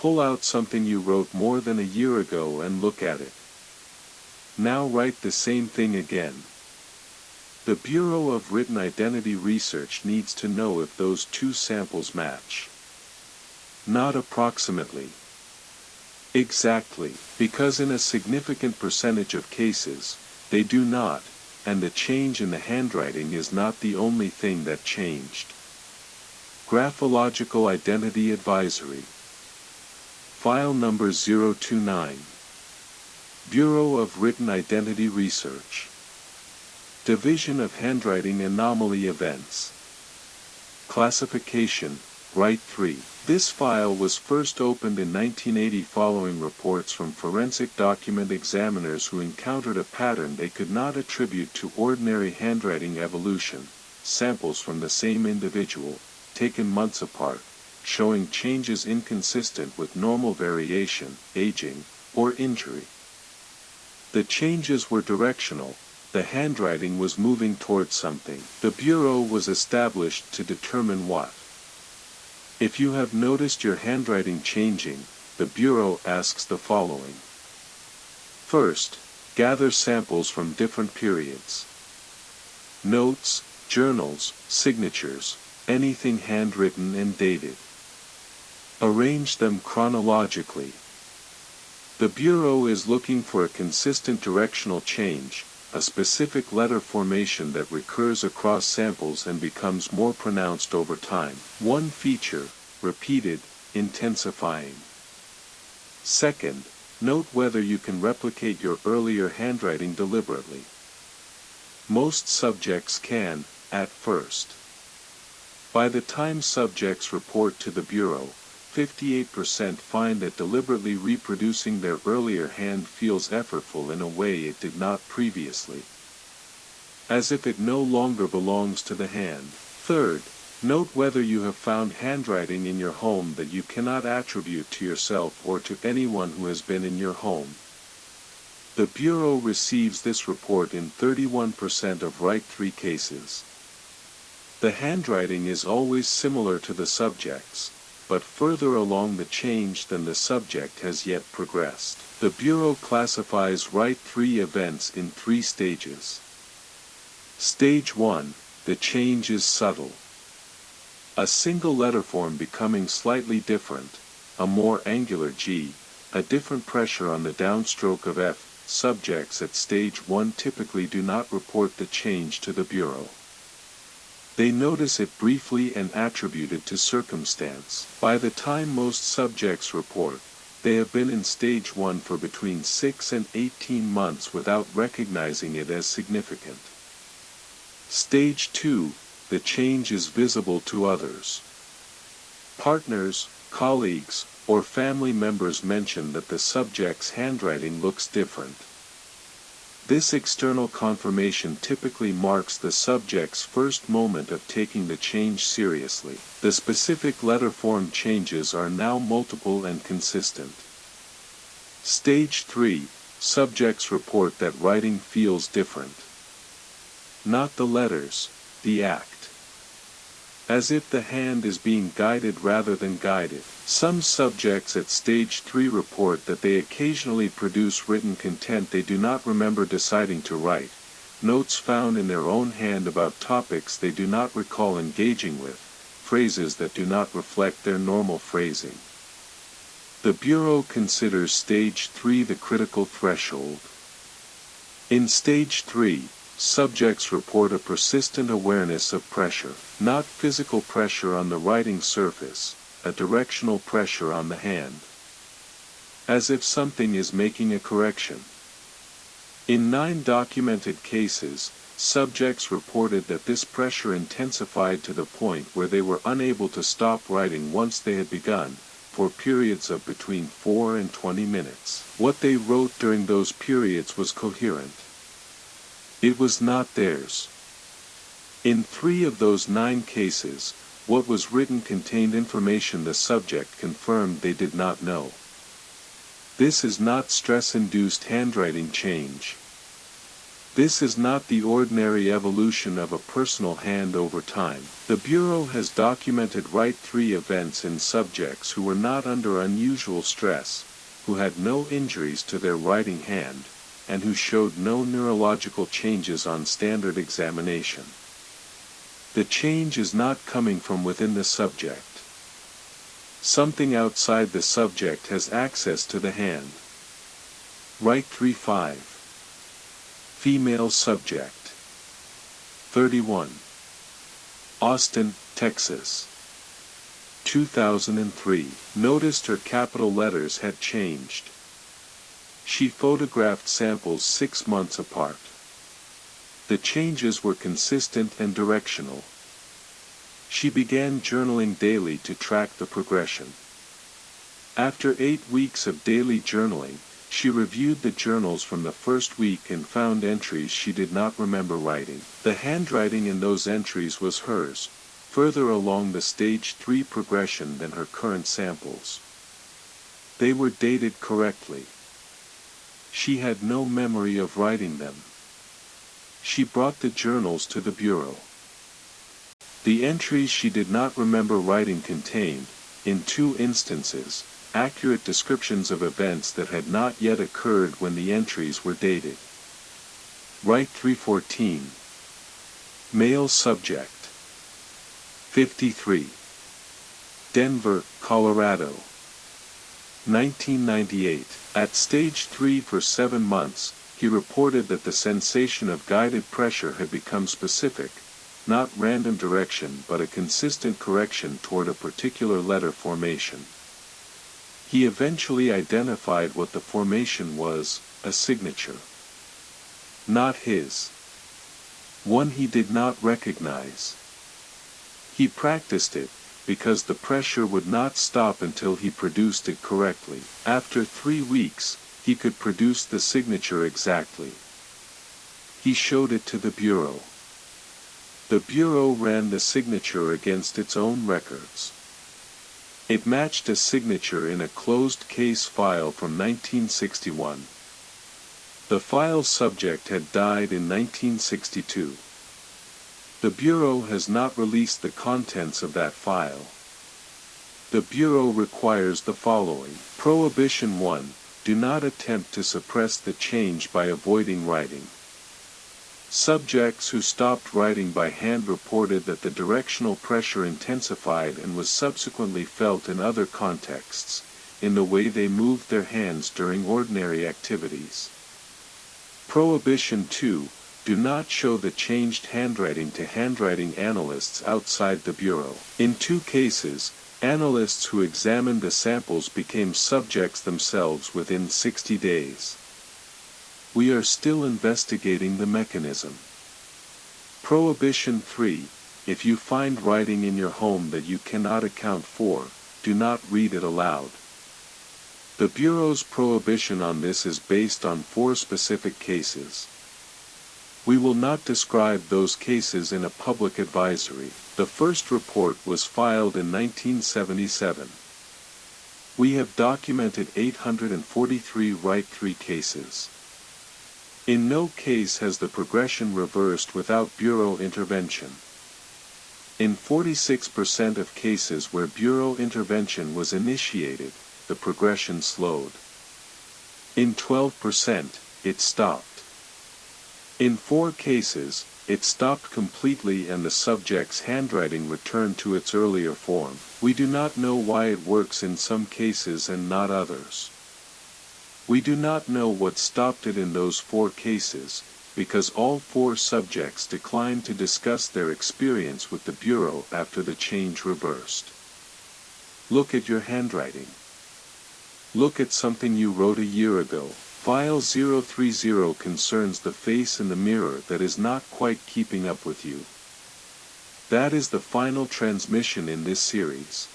Pull out something you wrote more than a year ago and look at it. Now write the same thing again. The Bureau of Written Identity Research needs to know if those two samples match. Not approximately. Exactly, because in a significant percentage of cases, they do not, and the change in the handwriting is not the only thing that changed. Graphological Identity Advisory. File number 029. Bureau of Written Identity Research. Division of Handwriting Anomaly Events. Classification, Write 3. This file was first opened in 1980 following reports from forensic document examiners who encountered a pattern they could not attribute to ordinary handwriting evolution, samples from the same individual, taken months apart, showing changes inconsistent with normal variation, aging, or injury. The changes were directional. The handwriting was moving towards something. The Bureau was established to determine what. If you have noticed your handwriting changing, the Bureau asks the following. First, gather samples from different periods. Notes, journals, signatures, anything handwritten and dated. Arrange them chronologically. The Bureau is looking for a consistent directional change, a specific letter formation that recurs across samples and becomes more pronounced over time. One feature, repeated, intensifying. Second, note whether you can replicate your earlier handwriting deliberately. Most subjects can, at first. By the time subjects report to the Bureau, 58% find that deliberately reproducing their earlier hand feels effortful in a way it did not previously. As if it no longer belongs to the hand. Third, note whether you have found handwriting in your home that you cannot attribute to yourself or to anyone who has been in your home. The Bureau receives this report in 31% of Write 3 cases. The handwriting is always similar to the subject's, but further along the change than the subject has yet progressed. The Bureau classifies Write 3 events in 3 stages. Stage 1, the change is subtle. A single letter form becoming slightly different, a more angular G, a different pressure on the downstroke of F. Subjects at stage 1 typically do not report the change to the Bureau. They notice it briefly and attribute it to circumstance. By the time most subjects report, they have been in stage 1 for between 6 and 18 months without recognizing it as significant. Stage 2, the change is visible to others. Partners, colleagues, or family members mention that the subject's handwriting looks different. This external confirmation typically marks the subject's first moment of taking the change seriously. The specific letter form changes are now multiple and consistent. Stage 3, subjects report that writing feels different. Not the letters, the act. As if the hand is being guided rather than guided. Some subjects at stage 3 report that they occasionally produce written content they do not remember deciding to write, notes found in their own hand about topics they do not recall engaging with, phrases that do not reflect their normal phrasing. The Bureau considers stage 3 the critical threshold. In stage 3, subjects report a persistent awareness of pressure, not physical pressure on the writing surface, a directional pressure on the hand. As if something is making a correction. In 9 documented cases, subjects reported that this pressure intensified to the point where they were unable to stop writing once they had begun, for periods of between 4 and 20 minutes. What they wrote during those periods was coherent. It was not theirs. In 3 of those 9 cases, what was written contained information the subject confirmed they did not know. This is not stress-induced handwriting change. This is not the ordinary evolution of a personal hand over time. The Bureau has documented Write-3 events in subjects who were not under unusual stress, who had no injuries to their writing hand, and who showed no neurological changes on standard examination. The change is not coming from within the subject. Something outside the subject has access to the hand. Write-3-5. Female subject. 31. Austin, Texas. 2003. Noticed her capital letters had changed. She photographed samples 6 months apart. The changes were consistent and directional. She began journaling daily to track the progression. After 8 weeks of daily journaling, she reviewed the journals from the first week and found entries she did not remember writing. The handwriting in those entries was hers, further along the stage 3 progression than her current samples. They were dated correctly. She had no memory of writing them. She brought the journals to the Bureau. The entries she did not remember writing contained, in 2 instances, accurate descriptions of events that had not yet occurred when the entries were dated. Write-3-14. Male subject. 53. Denver, Colorado. 1998. At stage 3 for 7 months, he reported that the sensation of guided pressure had become specific, not random direction but a consistent correction toward a particular letter formation. He eventually identified what the formation was, a signature. Not his. One he did not recognize. He practiced it, because the pressure would not stop until he produced it correctly. After 3 weeks, he could produce the signature exactly. He showed it to the Bureau. The Bureau ran the signature against its own records. It matched a signature in a closed case file from 1961. The file's subject had died in 1962. The Bureau has not released the contents of that file. The Bureau requires the following. Prohibition 1. Do not attempt to suppress the change by avoiding writing. Subjects who stopped writing by hand reported that the directional pressure intensified and was subsequently felt in other contexts, in the way they moved their hands during ordinary activities. Prohibition 2. Do not show the changed handwriting to handwriting analysts outside the Bureau. In 2 cases, analysts who examined the samples became subjects themselves within 60 days. We are still investigating the mechanism. Prohibition 3. If you find writing in your home that you cannot account for, do not read it aloud. The Bureau's prohibition on this is based on 4 specific cases. We will not describe those cases in a public advisory. The first report was filed in 1977. We have documented 843 Write-3 cases. In no case has the progression reversed without Bureau intervention. In 46% of cases where Bureau intervention was initiated, the progression slowed. In 12%, it stopped. In 4 cases, it stopped completely and the subject's handwriting returned to its earlier form. We do not know why it works in some cases and not others. We do not know what stopped it in those 4 cases, because all 4 subjects declined to discuss their experience with the Bureau after the change reversed. Look at your handwriting. Look at something you wrote a year ago. File 030 concerns the face in the mirror that is not quite keeping up with you. That is the final transmission in this series.